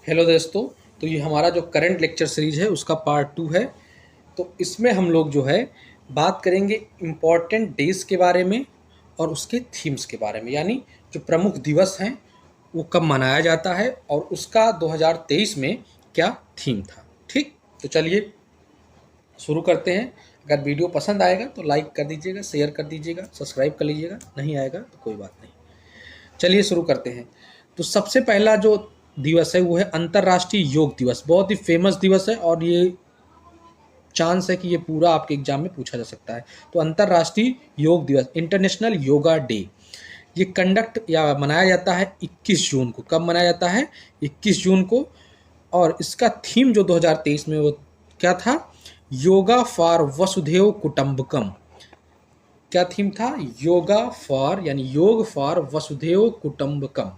Hello दोस्तों। तो ये हमारा जो करंट लेक्चर सीरीज है उसका पार्ट 2 है। तो इसमें हम लोग जो है बात करेंगे इम्पॉर्टेंट डेज के बारे में और उसके थीम्स के बारे में, यानी जो प्रमुख दिवस हैं वो कब मनाया जाता है और उसका 2023 में क्या थीम था। ठीक, तो चलिए शुरू करते हैं। अगर वीडियो पसंद आएगा तो लाइक कर दीजिएगा, शेयर कर दीजिएगा, सब्सक्राइब कर लीजिएगा, नहीं आएगा तो कोई बात नहीं। चलिए शुरू करते हैं। तो सबसे पहला जो दिवस है वो है अंतर्राष्ट्रीय योग दिवस। बहुत ही फेमस दिवस है और ये चांस है कि ये पूरा आपके एग्जाम में पूछा जा सकता है। तो अंतर्राष्ट्रीय योग दिवस, इंटरनेशनल योगा डे, ये कंडक्ट या मनाया जाता है 21 जून को। कब मनाया जाता है? 21 जून को। और इसका थीम जो 2023 में वो क्या था? योगा फॉर वसुधैव कुटुंबकम। क्या थीम था? योगा फॉर यानी योग फॉर वसुधैव कुटुंबकम।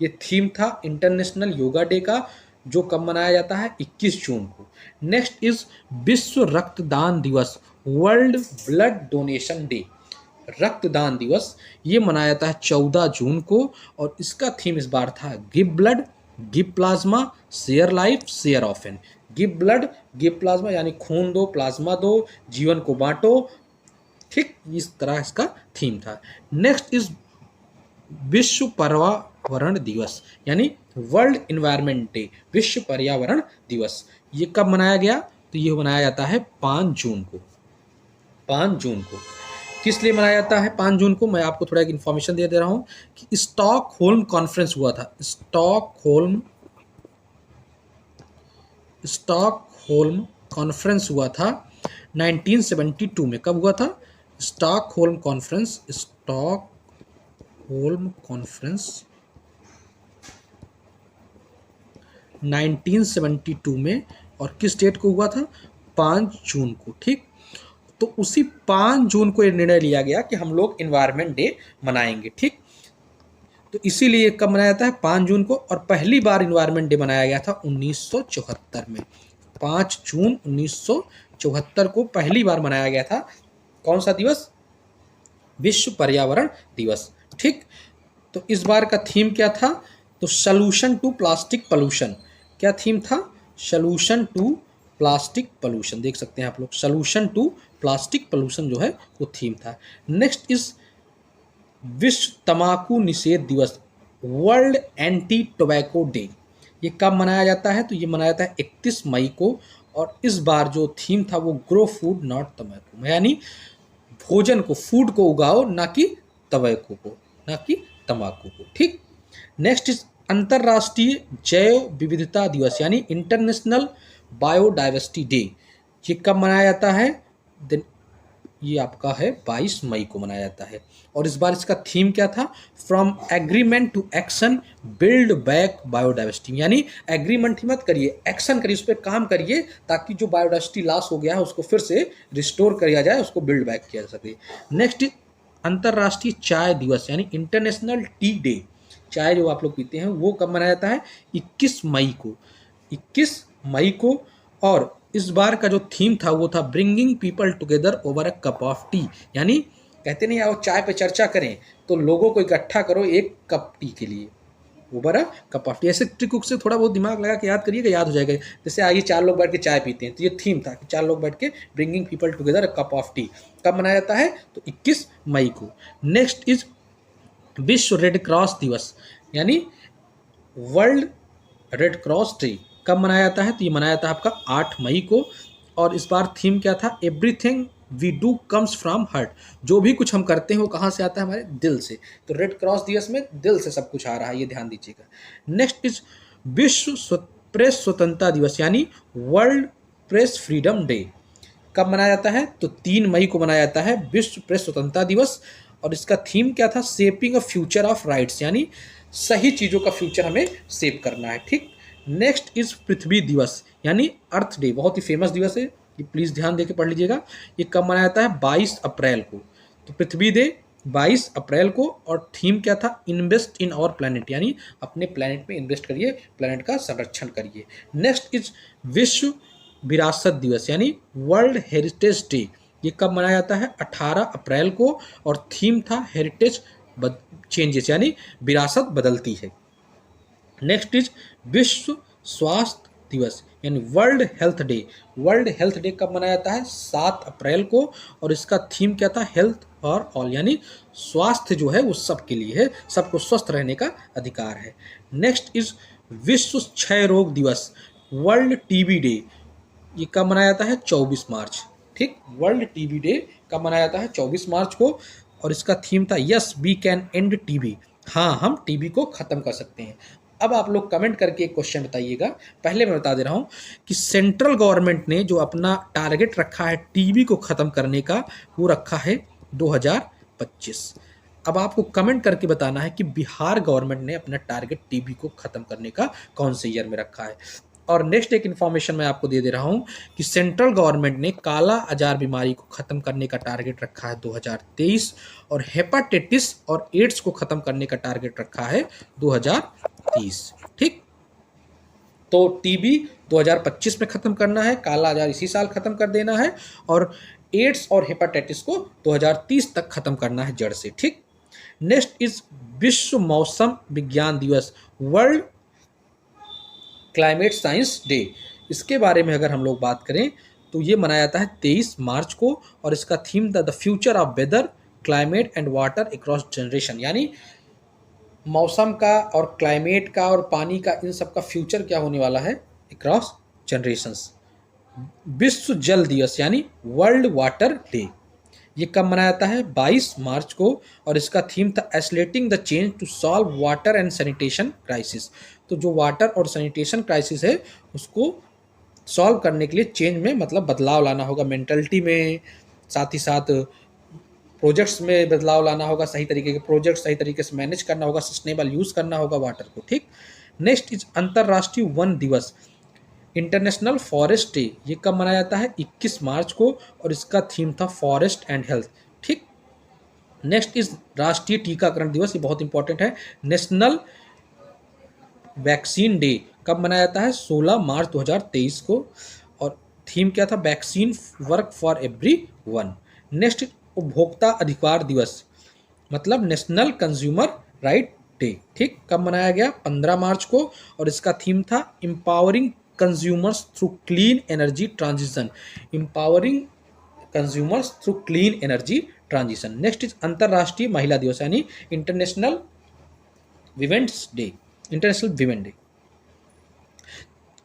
ये थीम था इंटरनेशनल योगा डे का, जो कब मनाया जाता है? 21 जून को। नेक्स्ट इज विश्व रक्तदान दिवस, वर्ल्ड ब्लड डोनेशन डे। रक्तदान दिवस ये मनाया जाता है 14 जून को और इसका थीम इस बार था give blood, give plasma, share life, share often. Give blood, give plasma यानी खून दो, प्लाज्मा दो, जीवन को बांटो। ठीक, इस तरह इसका थीम था। नेक्स्ट इज विश्व पर्यावरण दिवस यानी वर्ल्ड इन्वायरमेंट डे, विश्व पर्यावरण दिवस। ये कब मनाया गया? तो ये मनाया जाता है 5 जून को। 5 जून को किस लिए मनाया जाता है 5 जून को? मैं आपको थोड़ा एक इन्फॉर्मेशन दे रहा हूँ कि स्टॉकहोल्म कॉन्फ्रेंस हुआ था। स्टॉकहोल्म कॉन्फ्रेंस हुआ था 1972 में। कब हुआ था? स्टॉकहोल्म कॉन्फ्रेंस 1972 में। और किस डेट को हुआ था? 5 जून को। ठीक, तो उसी 5 जून को ये निर्णय लिया गया कि हम लोग इन्वायरमेंट डे मनाएंगे। ठीक, तो इसीलिए कब मनाया जाता है? 5 जून को। और पहली बार इन्वायरमेंट डे मनाया गया था 1974 में। 5 जून 1974 को पहली बार मनाया गया था। कौन सा दिवस? विश्व पर्यावरण दिवस। ठीक, तो इस बार का थीम क्या था? तो सॉल्यूशन टू प्लास्टिक पोल्यूशन। क्या थीम था? Solution to plastic pollution. देख सकते हैं आप लोग, सॉल्यूशन टू प्लास्टिक पोल्यूशन जो है वो थीम था। नेक्स्ट इज विश्व तंबाकू निषेध दिवस, वर्ल्ड एंटी टोबैको डे। ये कब मनाया जाता है? तो ये मनाया जाता है 31 मई को। और इस बार जो थीम था वो ग्रो फूड नॉट तंबाकू, यानी भोजन को, फूड को उगाओ, ना कि तंबाकू को, ना कि तंबाकू को। ठीक, नेक्स्ट इज अंतर्राष्ट्रीय जैव विविधता दिवस यानी इंटरनेशनल बायोडाइवर्सिटी डे। ये कब मनाया जाता है? दिन ये आपका है 22 मई को मनाया जाता है। और इस बार इसका थीम क्या था? From agreement to action, build back biodiversity. यानी एग्रीमेंट ही मत करिए, एक्शन करिए, उस पर काम करिए ताकि जो बायोडाइवर्सिटी लॉस हो गया है उसको फिर से रिस्टोर किया जाए, उसको बिल्ड बैक किया जा सके। नेक्स्ट अंतर्राष्ट्रीय चाय दिवस यानी इंटरनेशनल टी डे। चाय जो आप लोग पीते हैं वो कब मनाया जाता है? 21 मई को। 21 मई को। और इस बार का जो थीम था वो था bringing people together over a cup of T. यानी कहते नहीं आओ चाय पे चर्चा करें, तो लोगों को इकट्ठा करो एक कप टी के लिए, over a cup of T. ऐसे ट्रिक से थोड़ा बहुत दिमाग लगा के याद करिएगा, याद हो जाएगा। जैसे आइए 4 लोग बैठ के चाय पीते हैं, तो ये थीम था कि 4 लोग बैठ के bringing people together a cup of T. कब मनाया जाता है? तो 21 मई को। नेक्स्ट इज विश्व रेड क्रॉस दिवस यानी वर्ल्ड रेड क्रॉस डे। कब मनाया जाता है? तो ये मनाया जाता है आपका 8 मई को। और इस बार थीम क्या था? Everything we do comes from heart. जो भी कुछ हम करते हैं वो कहाँ से आता है? हमारे दिल से। तो रेड क्रॉस दिवस में दिल से सब कुछ आ रहा है, ये ध्यान दीजिएगा। नेक्स्ट इज विश्व प्रेस स्वतंत्रता दिवस यानी वर्ल्ड प्रेस फ्रीडम डे। कब मनाया जाता है? तो 3 मई को मनाया जाता है विश्व प्रेस स्वतंत्रता दिवस। और इसका थीम क्या था? Shaping a future of rights, यानी सही चीज़ों का फ्यूचर हमें सेव करना है। ठीक, नेक्स्ट इज पृथ्वी दिवस यानी अर्थ डे। बहुत ही फेमस दिवस है, ये प्लीज़ ध्यान देके पढ़ लीजिएगा। ये कब मनाया जाता है? 22 अप्रैल को। तो पृथ्वी डे 22 अप्रैल को। और थीम क्या था? इन्वेस्ट इन आवर प्लैनेट, यानी अपने प्लैनेट में इन्वेस्ट करिए, प्लैनेट का संरक्षण करिए। नेक्स्ट इज विश्व विरासत दिवस यानी वर्ल्ड हेरिटेज डे। ये कब मनाया जाता है? 18 अप्रैल को। और थीम था हेरिटेज चेंजेस यानी विरासत बदलती है। नेक्स्ट इज विश्व स्वास्थ्य दिवस यानी world health day. World health day कब मनाया जाता है? 7 अप्रैल को, और इसका थीम क्या था? हेल्थ फॉर ऑल, यानी स्वास्थ्य जो है वो सबके लिए है, सबको स्वस्थ रहने का अधिकार है। नेक्स्ट इज विश्व क्षय रोग दिवस, वर्ल्ड टीबी डे। ये कब मनाया जाता है? 24 मार्च। ठीक, वर्ल्ड टीबी डे कब मनाया जाता है? 24 मार्च को, और इसका थीम था yes we can end TB. हाँ, हम टीबी को खत्म कर सकते हैं। अब आप लोग कमेंट करके एक क्वेश्चन बताइएगा। पहले मैं बता दे रहा हूं कि सेंट्रल गवर्नमेंट ने जो अपना टारगेट रखा है टीबी को खत्म करने का, वो रखा है 2025। अब आपको कमेंट करके बताना है कि बिहार गवर्नमेंट ने अपना टारगेट टीबी को खत्म करने का कौन से ईयर में रखा है। और नेक्स्ट एक इन्फॉर्मेशन मैं आपको दे रहा हूं कि सेंट्रल गवर्नमेंट ने काला आजार बीमारी को खत्म करने का टारगेट रखा है 2023, और हेपाटाइटिस और एड्स को खत्म करने का टारगेट रखा है 2030। ठीक, तो टीबी 2025 में खत्म करना है, काला आजार इसी साल खत्म कर देना है, और एड्स और हेपाटाइटिस को 2030 तक खत्म करना है जड़ से। ठीक, नेक्स्ट इज विश्व मौसम विज्ञान दिवस, वर्ल्ड क्लाइमेट साइंस डे। इसके बारे में अगर हम लोग बात करें तो ये मनाया जाता है 23 मार्च को, और इसका theme the future of weather climate and water across generation, यानी मौसम का और क्लाइमेट का और पानी का, इन सब का फ्यूचर क्या होने वाला है? Across generations. विश्व जल दिवस यानी वर्ल्ड वाटर डे, ये कब मनाया जाता है? 22 मार्च को, और इसका थीम था escalating the change to solve water and sanitation crisis. तो जो वाटर और सैनिटेशन क्राइसिस है उसको सॉल्व करने के लिए चेंज में मतलब बदलाव लाना होगा, मेंटलिटी में, साथ ही साथ प्रोजेक्ट्स में बदलाव लाना होगा, सही तरीके के प्रोजेक्ट सही तरीके से मैनेज करना होगा, सस्टेनेबल यूज़ करना होगा वाटर को। ठीक, नेक्स्ट इज अंतर्राष्ट्रीय वन दिवस, इंटरनेशनल फॉरेस्ट डे। ये कब मनाया जाता है? 21 मार्च को, और इसका थीम था फॉरेस्ट एंड हेल्थ। ठीक, नेक्स्ट इज राष्ट्रीय टीकाकरण दिवस, ये बहुत इंपॉर्टेंट है, नेशनल वैक्सीन डे। कब मनाया जाता है? 16 मार्च 2023 को, और थीम क्या था? Vaccine work for every one. Next उपभोक्ता अधिकार दिवस, मतलब नेशनल कंज्यूमर राइट डे। ठीक, कब मनाया गया? 15 मार्च को, और इसका थीम था empowering consumers through clean energy transition. Empowering consumers through clean energy transition. Next is अंतर्राष्ट्रीय महिला दिवस यानी international women's day, international women day.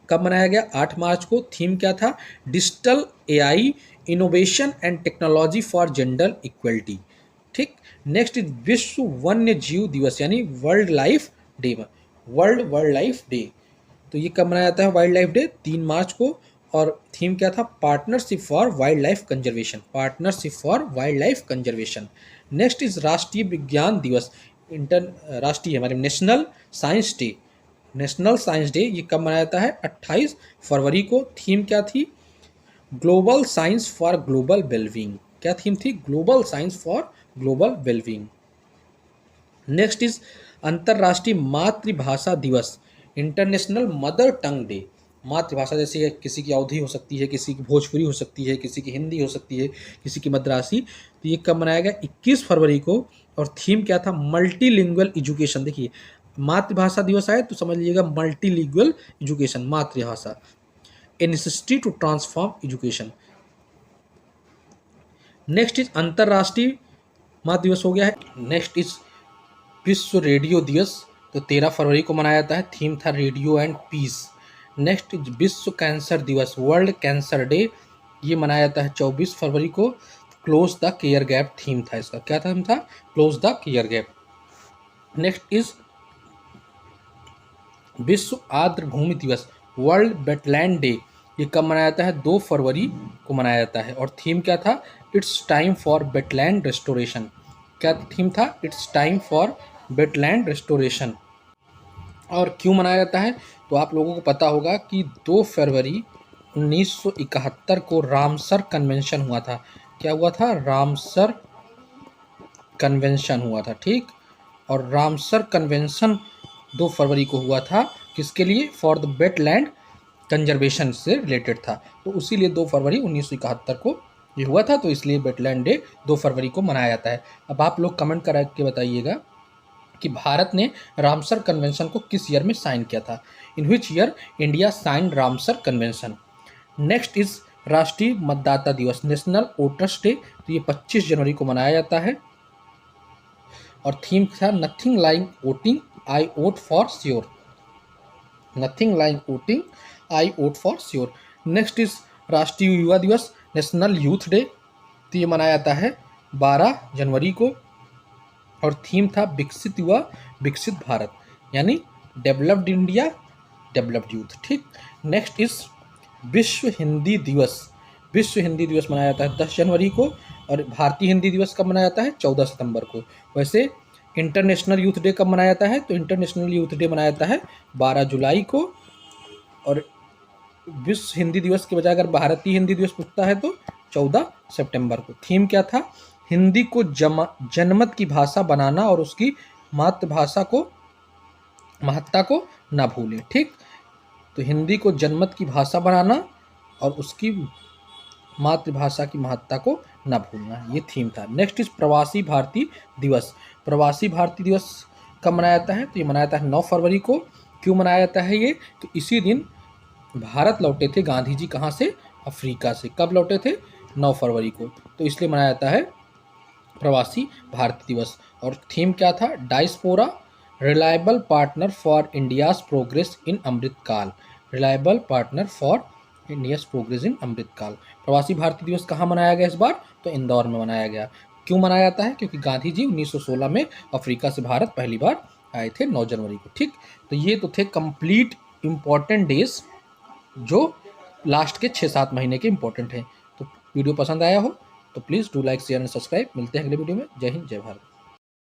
कब मनाया गया? 8 मार्च को। थीम क्या था? Digital AI innovation and technology for gender equality. ठीक, नेक्स्ट इज विश्व वन्य जीव दिवस यानी world life day, world life day. तो ये कब मनाया जाता है? वाइल्ड लाइफ डे 3 मार्च को, और थीम क्या था? Partnership for wild life conservation, partnership for wild life conservation. Next is राष्ट्रीय विज्ञान दिवस, राष्ट्रीय हमारे national science day, national science day. ये कब मनाया जाता है? 28 फरवरी को। थीम क्या थी? Global science for global wellbeing. क्या थीम थी? Global science for global wellbeing. Next is अंतर्राष्ट्रीय मातृभाषा दिवस, इंटरनेशनल मदर टंग डे। मातृभाषा जैसे किसी की अवधी हो सकती है, किसी की भोजपुरी हो सकती है, किसी की हिंदी हो सकती है, किसी की मद्रासी। तो ये कब मनाया गया? 21 फरवरी को, और थीम क्या था? Multilingual education. देखिए, मातृभाषा दिवस आए तो समझ लीजिएगा मल्टीलिंगुअल एजुकेशन, मातृभाषा, a necessity to transform education. Next is अंतर्राष्ट्रीय मातृ दिवस हो गया है। नेक्स्ट इज विश्व रेडियो दिवस, तो 13 फरवरी को मनाया जाता है। थीम था radio and peace. Next is विश्व कैंसर दिवस, वर्ल्ड कैंसर डे। ये मनाया जाता है 24 फरवरी को। Close the care gap theme था इसका। क्या थीम था? Close the care gap. Next is विश्व आर्द्र भूमि दिवस, वर्ल्ड वेटलैंड डे। ये कब मनाया जाता है? 2 फरवरी को मनाया जाता है, और थीम क्या था? It's time for wetland restoration. क्या थीम था? It's time for wetland restoration. और क्यों मनाया जाता है? तो आप लोगों को पता होगा कि 2 फरवरी 1971 को रामसर कन्वेंशन हुआ था। क्या हुआ था? रामसर कन्वेंशन हुआ था। ठीक, और रामसर कन्वेंशन 2 फरवरी को हुआ था। किसके लिए? फॉर द वेटलैंड कंजर्वेशन से रिलेटेड था। तो उसीलिए 2 फरवरी 1971 को ये हुआ था, तो इसलिए वेटलैंड डे 2 फरवरी को मनाया जाता है। अब आप लोग कमेंट करा के बताइएगा कि भारत ने रामसर कन्वेंशन को किस ईयर में साइन किया था। In which year India sign Ramsar convention. Next is Rashtriya Matdata दिवस, नेशनल वोटर्स डे। तो ये 25 जनवरी को मनाया जाता है और थीम था nothing like voting, I vote for sure. Nothing like voting, I vote for sure. Next is राष्ट्रीय युवा दिवस, नेशनल यूथ डे। तो ये मनाया जाता है 12 जनवरी को और थीम था विकसित युवा विकसित भारत, यानी डेवलप्ड इंडिया डेवलप्ड यूथ। ठीक। नेक्स्ट इज विश्व हिंदी दिवस। विश्व हिंदी दिवस मनाया जाता है 10 जनवरी को और भारतीय हिंदी दिवस कब मनाया जाता है? 14 सितंबर को। वैसे इंटरनेशनल यूथ डे कब मनाया जाता है? तो इंटरनेशनल यूथ डे मनाया जाता है 12 जुलाई को और विश्व हिंदी दिवस के बजाय अगर भारतीय हिंदी दिवस पूछता है तो 14 सितंबर को। थीम क्या था? हिंदी को जनमत की भाषा बनाना और उसकी मातृभाषा को महत्ता को ना भूलें। ठीक। तो हिंदी को जनमत की भाषा बनाना और उसकी मातृभाषा की महत्ता को ना भूलना, ये थीम था। नेक्स्ट इज प्रवासी भारतीय दिवस। प्रवासी भारतीय दिवस कब मनाया जाता है? तो ये मनाया जाता है 9 फरवरी को। क्यों मनाया जाता है ये? तो इसी दिन भारत लौटे थे गांधी जी। कहाँ से? अफ्रीका से। कब लौटे थे? 9 फरवरी को। तो इसलिए मनाया जाता है प्रवासी भारतीय दिवस। और थीम क्या था? Diaspora reliable partner for India's progress in Amritkaal. Reliable partner for India's progress in Amritkaal. Pravasi Bharatiya दिवस कहाँ मनाया गया इस बार? तो इंदौर में मनाया गया। क्यों मनाया जाता है? क्योंकि गांधी जी 1916 में अफ्रीका से भारत पहली बार आए थे 9 जनवरी को। ठीक। तो ये तो थे कंप्लीट इम्पॉर्टेंट डेज जो लास्ट के 6-7 महीने के इंपॉर्टेंट हैं। तो वीडियो पसंद आया हो तो please do like share and subscribe. मिलते हैं अगले वीडियो में। जय हिंद, जय भारत।